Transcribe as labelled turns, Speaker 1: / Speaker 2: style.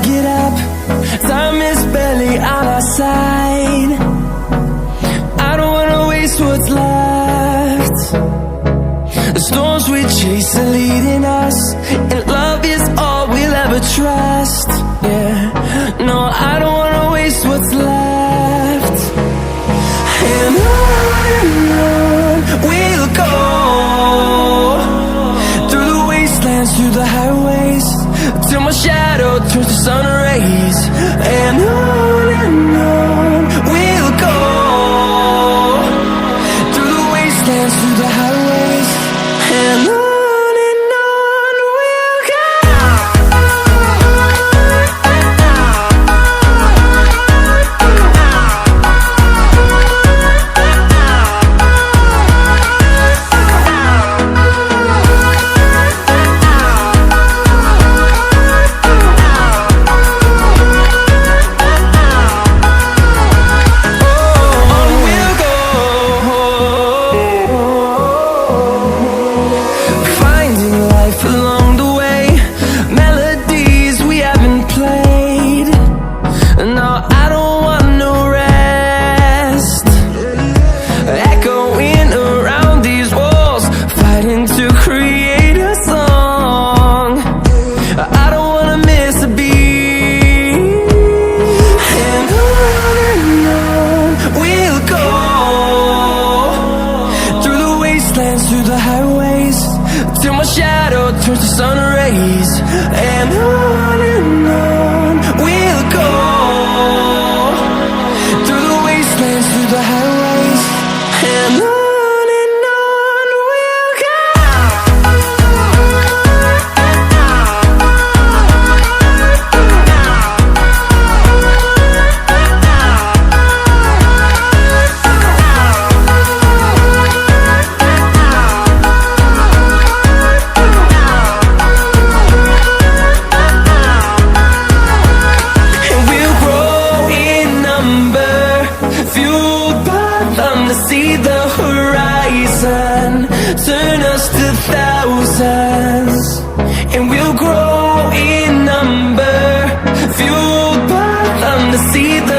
Speaker 1: get up, time is barely on our side. I don't wanna waste what's left. The storms we chase are leading us, and love is all we'll ever trust. Yeah, no, I don't wanna waste what's left. And on we'll go, through the wastelands, through the highways, till my shadow turns to sun rays. And on we'll go, through the wastelands, through the highways, and on we'll go. Through the highways, till my shadow turns to sun rays. And on we'll go, through the wastelands, through the highways, and on we'll go. See the horizon, turn us to thousands, and we'll grow in number, fueled by them to see the